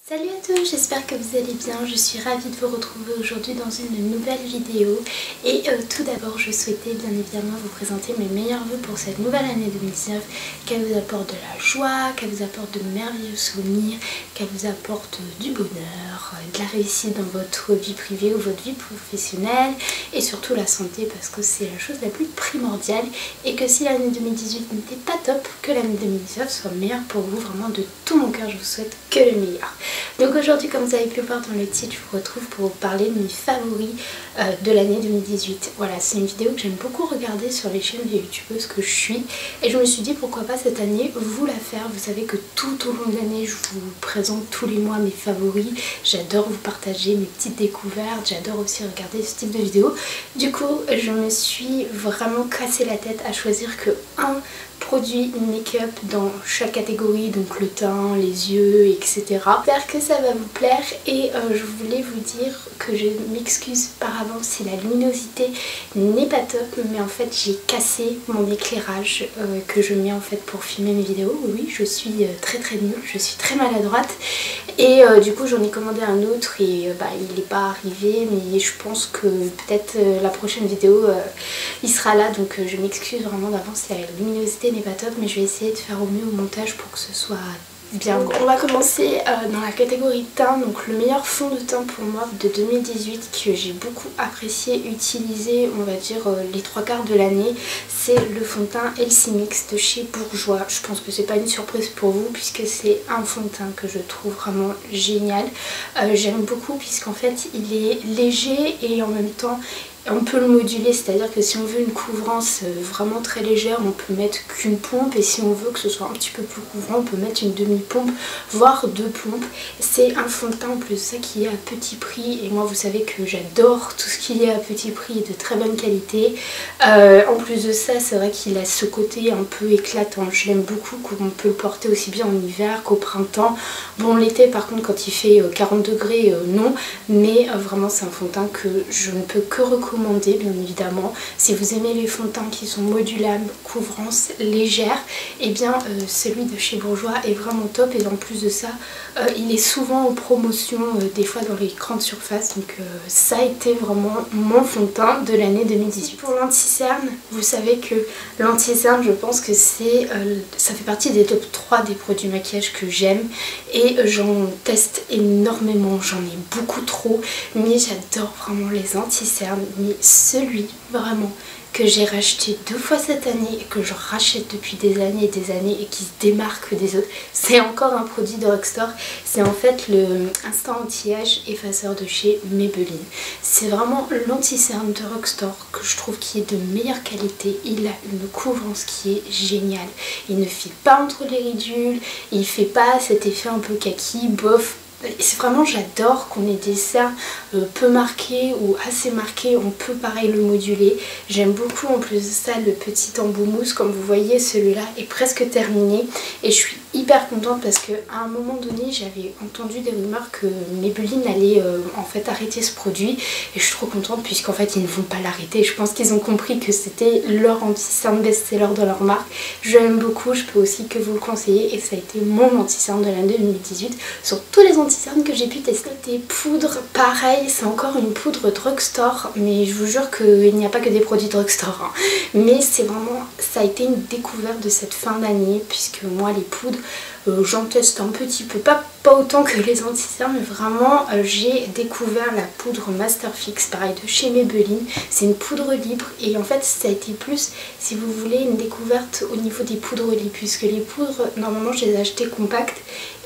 Salut à tous, j'espère que vous allez bien. Je suis ravie de vous retrouver aujourd'hui dans une nouvelle vidéo. Et tout d'abord, je souhaitais bien évidemment vous présenter mes meilleurs vœux pour cette nouvelle année 2019. Qu'elle vous apporte de la joie, qu'elle vous apporte de merveilleux souvenirs, qu'elle vous apporte du bonheur, de la réussite dans votre vie privée ou votre vie professionnelle. Et surtout la santé, parce que c'est la chose la plus primordiale. Et que si l'année 2018 n'était pas top, que l'année 2019 soit meilleure pour vous. Vraiment de tout mon cœur, je vous souhaite que le meilleur. Donc aujourd'hui, comme vous avez pu le voir dans le titre, je vous retrouve pour vous parler de mes favoris de l'année 2018. Voilà, c'est une vidéo que j'aime beaucoup regarder sur les chaînes de youtubeuses que je suis. Et je me suis dit pourquoi pas cette année vous la faire. Vous savez que tout au long de l'année, je vous présente tous les mois mes favoris. J'adore vous partager mes petites découvertes. J'adore aussi regarder ce type de vidéos. Du coup, je me suis vraiment cassé la tête à choisir que un produit make-up dans chaque catégorie, donc le teint, les yeux, etc. J'espère que ça va vous plaire et je voulais vous dire que je m'excuse par avance si la luminosité n'est pas top, mais en fait j'ai cassé mon éclairage que je mets en fait pour filmer mes vidéos. Oui, je suis très nulle, je suis très maladroite et du coup j'en ai commandé un autre et il n'est pas arrivé, mais je pense que peut-être la prochaine vidéo il sera là, donc je m'excuse vraiment d'avance si la luminosité n'est pas top, mais je vais essayer de faire au mieux au montage pour que ce soit bien. Donc on va commencer dans la catégorie teint. Donc le meilleur fond de teint pour moi de 2018 que j'ai beaucoup apprécié utiliser, on va dire les 3/4 de l'année, c'est le fond de teint Elsie Mix de chez Bourjois. Je pense que c'est pas une surprise pour vous puisque c'est un fond de teint que je trouve vraiment génial. J'aime beaucoup puisqu'en fait il est léger et en même temps on peut le moduler, c'est-à-dire que si on veut une couvrance vraiment très légère, on peut mettre qu'une pompe, et si on veut que ce soit un petit peu plus couvrant, on peut mettre une demi-pompe, voire 2 pompes. C'est un fond de teint en plus ça qui est à petit prix, et moi vous savez que j'adore tout ce qui est à petit prix et de très bonne qualité. En plus de ça, c'est vrai qu'il a ce côté un peu éclatant, je l'aime beaucoup, qu'on peut le porter aussi bien en hiver qu'au printemps. Bon, l'été par contre quand il fait 40 degrés, non, mais vraiment c'est un fond de teint que je ne peux que recommander bien évidemment. Si vous aimez les fonds de teint qui sont modulables, couvrance légère, et bien celui de chez Bourjois est vraiment top, et en plus de ça il est souvent en promotion des fois dans les grandes surfaces, donc ça a été vraiment mon fond de teint de l'année 2018. Pour l'anti-cerne, vous savez que l'anti-cerne, je pense que c'est ça fait partie des top 3 des produits maquillage que j'aime, et j'en teste énormément, j'en ai beaucoup trop, mais j'adore vraiment les anti-cernes. Mais celui vraiment que j'ai racheté 2 fois cette année et que je rachète depuis des années et qui se démarque des autres, c'est encore un produit de Drugstore. C'est en fait le Instant Anti-Âge effaceur de chez Maybelline. C'est vraiment l'anti-cerne de Drugstore que je trouve qui est de meilleure qualité. Il a une couvrance qui est géniale. Il ne file pas entre les ridules, il fait pas cet effet un peu kaki, bof. C'est vraiment, j'adore qu'on ait des cernes peu marqués ou assez marqués, on peut pareil le moduler. J'aime beaucoup en plus de ça le petit embout mousse, comme vous voyez celui-là est presque terminé et je suis hyper contente parce qu'à un moment donné j'avais entendu des rumeurs que Maybelline allait en fait arrêter ce produit, et je suis trop contente puisqu'en fait ils ne vont pas l'arrêter. Je pense qu'ils ont compris que c'était leur anti-cerne best-seller de leur marque. Je l'aime beaucoup, je peux aussi que vous le conseiller, et ça a été mon anti-cerne de l'année 2018 sur tous les anti-cernes que j'ai pu tester. Des poudres, pareil, c'est encore une poudre Drugstore, mais je vous jure qu'il n'y a pas que des produits Drugstore, hein. Mais c'est vraiment, ça a été une découverte de cette fin d'année, puisque moi les poudres, j'en teste un petit peu, pas autant que les anti-cernes, mais vraiment j'ai découvert la poudre Masterfix, pareil de chez Maybelline. C'est une poudre libre, et en fait ça a été plus, si vous voulez, une découverte au niveau des poudres libres, puisque les poudres normalement je les ai achetées compactes,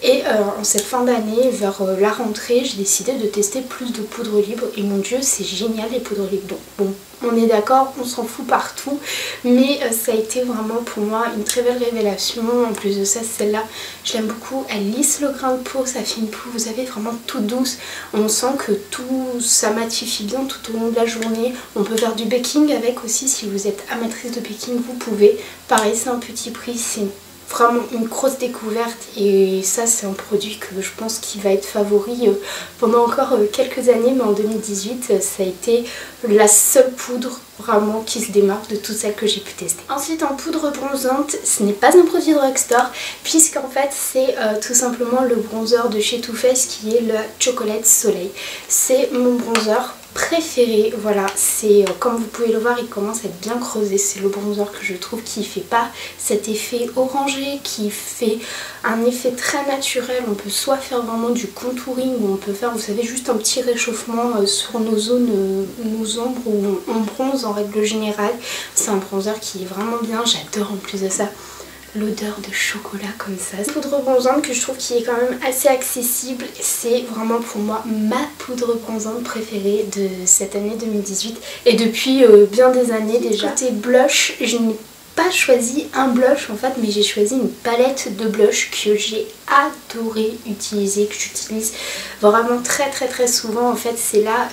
et en cette fin d'année, vers la rentrée, j'ai décidé de tester plus de poudre libre, et mon dieu c'est génial les poudres libres. Donc bon, on est d'accord, on s'en fout partout, mais ça a été vraiment pour moi une très belle révélation. En plus de ça, celle-là je l'aime beaucoup, elle lisse le grain de peau, ça fait une peau, vous savez, vraiment toute douce. On sent que tout ça matifie bien tout au long de la journée. On peut faire du baking avec aussi, si vous êtes amatrice de baking vous pouvez. Pareil, c'est un petit prix, c'est vraiment une grosse découverte et ça c'est un produit que je pense qu'il va être favori pendant encore quelques années, mais en 2018 ça a été la seule poudre vraiment qui se démarque de toutes celles que j'ai pu tester. Ensuite, en poudre bronzante, ce n'est pas un produit drugstore puisqu'en fait c'est tout simplement le bronzer de chez Too Faced qui est le Chocolate Soleil. C'est mon bronzer préféré, voilà, c'est comme vous pouvez le voir, il commence à être bien creusé. C'est le bronzer que je trouve qui fait pas cet effet orangé, qui fait un effet très naturel. On peut soit faire vraiment du contouring ou on peut faire, vous savez, juste un petit réchauffement sur nos zones, nos ombres où on bronze en règle générale. C'est un bronzer qui est vraiment bien, j'adore en plus de ça l'odeur de chocolat comme ça. Cette poudre bronzante que je trouve qui est quand même assez accessible, c'est vraiment pour moi ma poudre bronzante préférée de cette année 2018 et depuis bien des années déjà. Côté blush, je n'ai pas choisi un blush en fait, mais j'ai choisi une palette de blush que j'ai adoré utiliser, que j'utilise vraiment très souvent en fait. C'est la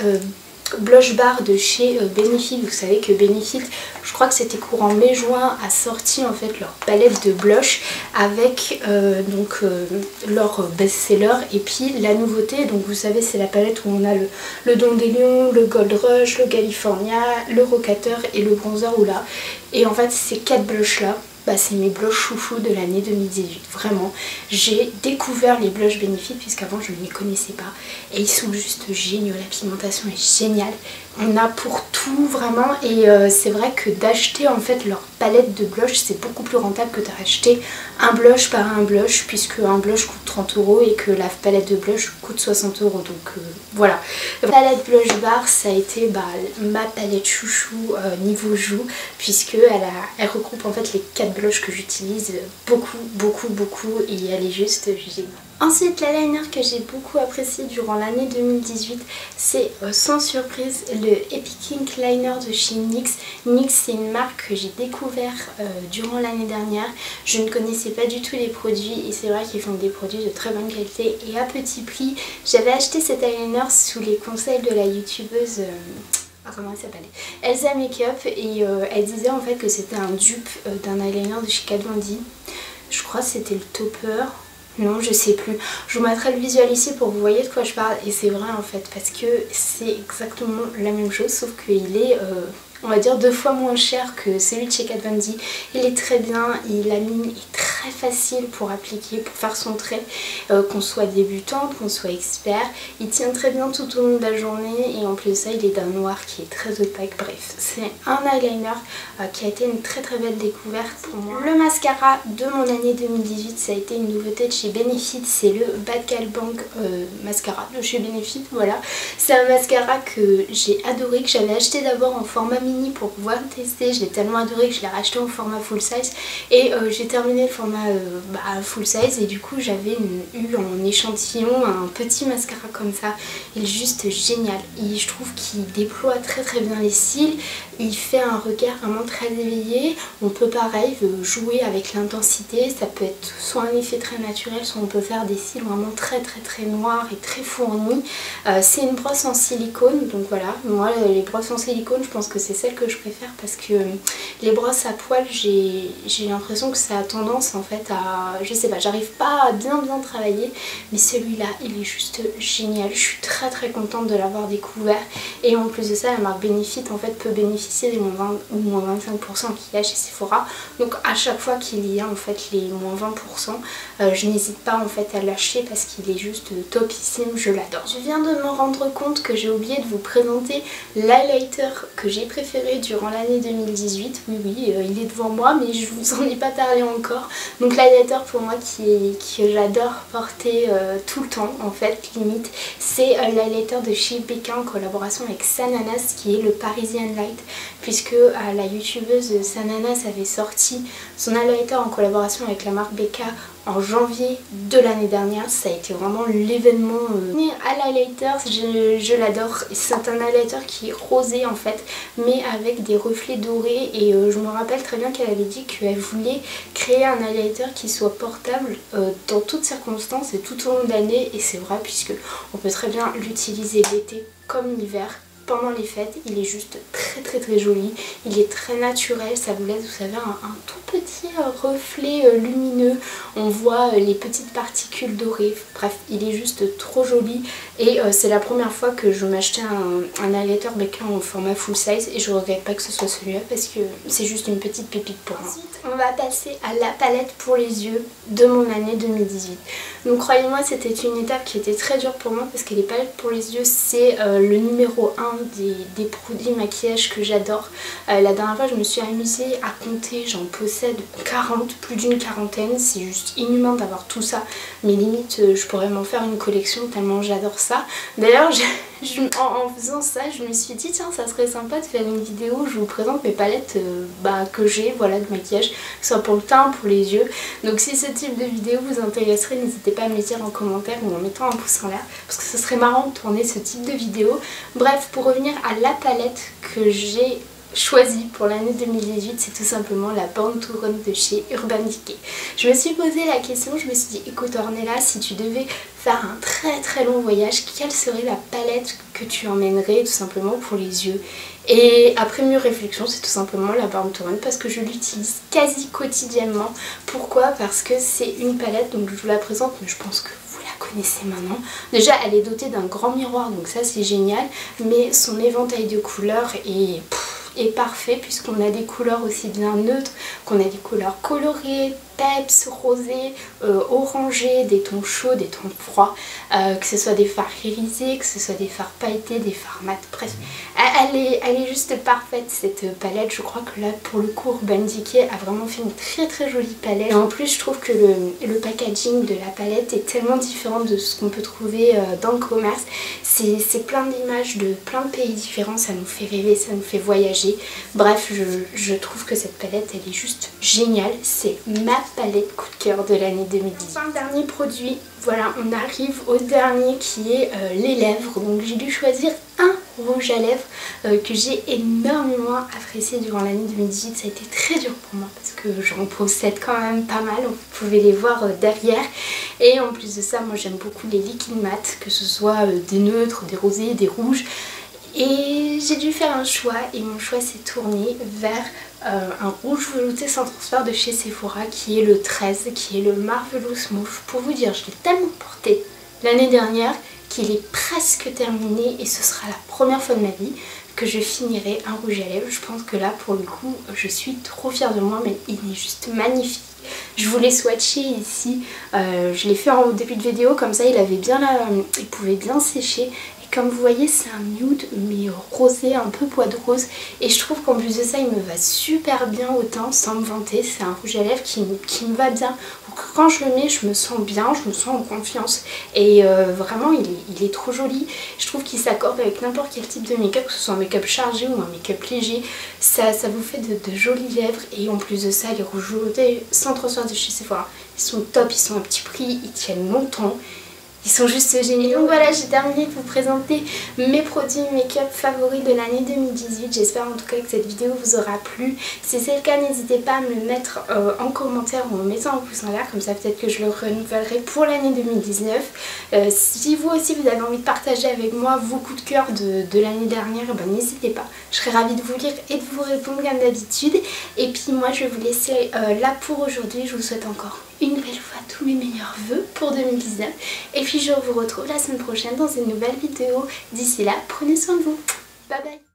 Blush Bar de chez Benefit. Vous savez que Benefit, je crois que c'était courant mai-juin, a sorti en fait leur palette de blush avec leur best-seller et puis la nouveauté. Donc vous savez, c'est la palette où on a le Don des Lions, le Gold Rush, le California, le Rocateur et le Bronzer Oula. Et en fait ces 4 blushs là, c'est mes blushs chouchous de l'année 2018. Vraiment, j'ai découvert les blushs Benefit puisqu'avant je ne les connaissais pas et ils sont juste géniaux. La pigmentation est géniale. On a pour tout vraiment et c'est vrai que d'acheter en fait leur palette de blush, c'est beaucoup plus rentable que d'acheter un blush par un blush, puisque un blush coûte 30 € et que la palette de blush coûte 60 €. Donc voilà. La palette Blush Bar, ça a été ma palette chouchou niveau joue, puisque elle regroupe en fait les 4 blushs que j'utilise beaucoup et elle est juste géniale. Ensuite, l'eyeliner que j'ai beaucoup apprécié durant l'année 2018, c'est sans surprise le Epic Ink Liner de chez NYX. NYX, c'est une marque que j'ai découvert durant l'année dernière. Je ne connaissais pas du tout les produits et c'est vrai qu'ils font des produits de très bonne qualité et à petit prix. J'avais acheté cet eyeliner sous les conseils de la youtubeuse... comment elle s'appelait, Elsa Makeup, et elle disait en fait que c'était un dupe d'un eyeliner de chez Kat Von D. Je crois que c'était le Topper. Non, je sais plus. Je vous mettrai le visuel ici pour que vous voyez de quoi je parle. Et c'est vrai en fait, parce que c'est exactement la même chose, sauf qu'il est, on va dire, 2 fois moins cher que celui de chez Kat Von D. Il est très bien, la mine est très facile pour appliquer, pour faire son trait, qu'on soit débutante, qu'on soit expert. Il tient très bien tout au long de la journée et en plus de ça, il est d'un noir qui est très opaque. Bref, c'est un eyeliner qui a été une très belle découverte pour moi. Le mascara de mon année 2018, ça a été une nouveauté de chez Benefit, c'est le Bad Gal Bang mascara de chez Benefit, voilà. C'est un mascara que j'ai adoré, que j'avais acheté d'abord en format mini pour pouvoir le tester. Je l'ai tellement adoré que je l'ai racheté en format full size et j'ai terminé le format full size et du coup j'avais eu en échantillon un petit mascara comme ça. Il est juste génial et je trouve qu'il déploie très bien les cils. Il fait un regard vraiment très éveillé. On peut pareil jouer avec l'intensité, ça peut être soit un effet très naturel, soit on peut faire des cils vraiment très noirs et très fournis. C'est une brosse en silicone, donc voilà, moi les brosses en silicone je pense que c'est celle que je préfère parce que les brosses à poils, j'ai l'impression que ça a tendance en fait à, je sais pas, j'arrive pas à bien travailler, mais celui-là il est juste génial. Je suis très contente de l'avoir découvert et en plus de ça la marque Benefit en fait peut bénéficier des moins 20 ou moins 25% qu'il y a chez Sephora, donc à chaque fois qu'il y a en fait les moins 20%, je n'hésite pas en fait à l'acheter parce qu'il est juste topissime, je l'adore. Je viens de me rendre compte que j'ai oublié de vous présenter l'highlighter que j'ai préféré durant l'année 2018. Oui, il est devant moi mais je vous en ai pas parlé encore. Donc l'highlighter pour moi que j'adore porter tout le temps en fait, limite, c'est l'highlighter de chez Becca en collaboration avec Sananas qui est le Parisian Light, puisque la youtubeuse Sananas avait sorti son highlighter en collaboration avec la marque Becca en janvier de l'année dernière. Ça a été vraiment l'événement. À l'highlighter, je l'adore. C'est un highlighter qui est rosé en fait, mais avec des reflets dorés et je me rappelle très bien qu'elle avait dit qu'elle voulait créer un highlighter qui soit portable dans toutes circonstances et tout au long de l'année, et c'est vrai puisque on peut très bien l'utiliser l'été comme l'hiver. pendant les fêtes. Il est juste très joli, il est très naturel, ça vous laisse, vous savez, un tout petit reflet lumineux, on voit les petites particules dorées, bref, il est juste trop joli et c'est la première fois que je m'achetais un highlighter Becca en format full size et je regrette pas que ce soit celui-là parce que c'est juste une petite pépite pour moi. Ensuite, on va passer à la palette pour les yeux de mon année 2018. Donc croyez-moi, c'était une étape qui était très dure pour moi parce que les palettes pour les yeux c'est le numéro 1 des produits maquillage que j'adore. La dernière fois je me suis amusée à compter, j'en possède 40, plus d'une quarantaine, c'est juste inhumain d'avoir tout ça, mais limite je pourrais m'en faire une collection tellement j'adore ça. D'ailleurs en faisant ça je me suis dit tiens ça serait sympa de faire une vidéo où je vous présente mes palettes que j'ai, voilà, de maquillage, que ce soit pour le teint, pour les yeux. Donc si ce type de vidéo vous intéresserait, n'hésitez pas à me le dire en commentaire ou en mettant un pouce en l'air parce que ce serait marrant de tourner ce type de vidéo. Bref, pour revenir à la palette que j'ai choisi pour l'année 2018, c'est tout simplement la Born to Run de chez Urban Decay. Je me suis posé la question, je me suis dit écoute Ornella, si tu devais faire un très long voyage, quelle serait la palette que tu emmènerais tout simplement pour les yeux? Et après mûre réflexion, c'est tout simplement la Born to Run parce que je l'utilise quasi quotidiennement. Pourquoi? Parce que c'est une palette, donc je vous la présente mais je pense que vous la connaissez maintenant. Déjà elle est dotée d'un grand miroir, donc ça c'est génial, mais son éventail de couleurs est parfait puisqu'on a des couleurs aussi bien neutres qu'on a des couleurs colorées, peps, rosés, orangés, des tons chauds, des tons froids, que ce soit des fards irisés, que ce soit des fards pailletés, des fards mat, bref, elle est juste parfaite cette palette. Je crois que là pour le coup Urban Decay a vraiment fait une très jolie palette et en plus je trouve que le packaging de la palette est tellement différent de ce qu'on peut trouver dans le commerce. C'est plein d'images de plein de pays différents, ça nous fait rêver, ça nous fait voyager. Bref, je trouve que cette palette elle est juste géniale, c'est ma palette coup de cœur de l'année 2010. Enfin, le dernier produit, voilà, on arrive au dernier qui est les lèvres. Donc j'ai dû choisir un rouge à lèvres que j'ai énormément apprécié durant l'année 2018. Ça a été très dur pour moi parce que j'en possède quand même pas mal, vous pouvez les voir derrière. Et en plus de ça, moi j'aime beaucoup les liquides mat, que ce soit des neutres, des rosés, des rouges. Et j'ai dû faire un choix et mon choix s'est tourné vers un rouge velouté sans transfert de chez Sephora qui est le 13, qui est le Marvelous Mauve. Pour vous dire, je l'ai tellement porté l'année dernière qu'il est presque terminé et ce sera la première fois de ma vie que je finirai un rouge à lèvres. Je pense que là pour le coup je suis trop fière de moi, mais il est juste magnifique. Je voulais swatcher ici, je l'ai fait en début de vidéo comme ça il pouvait bien sécher. Comme vous voyez c'est un nude mais rosé, un peu pois de rose et je trouve qu'en plus de ça il me va super bien au teint sans me vanter. C'est un rouge à lèvres qui me va bien. Donc quand je le mets je me sens bien, je me sens en confiance et vraiment il est trop joli. Je trouve qu'il s'accorde avec n'importe quel type de make-up, que ce soit un make-up chargé ou un make-up léger. Ça vous fait de jolies lèvres et en plus de ça les rouges veloutés sans transfert de chez Sephora, ils sont top, ils sont à petit prix, ils tiennent longtemps. Ils sont juste géniaux. Donc voilà, j'ai terminé de vous présenter mes produits make-up favoris de l'année 2018. J'espère en tout cas que cette vidéo vous aura plu. Si c'est le cas, n'hésitez pas à me le mettre en commentaire ou en mettant un pouce en l'air. Comme ça peut-être que je le renouvellerai pour l'année 2019. Si vous aussi vous avez envie de partager avec moi vos coups de cœur de l'année dernière, n'hésitez pas. Je serai ravie de vous lire et de vous répondre comme d'habitude. Et puis moi je vais vous laisser là pour aujourd'hui. Je vous souhaite encore une nouvelle fois tous mes meilleurs vœux pour 2019 et puis je vous retrouve la semaine prochaine dans une nouvelle vidéo. D'ici là, prenez soin de vous. Bye bye.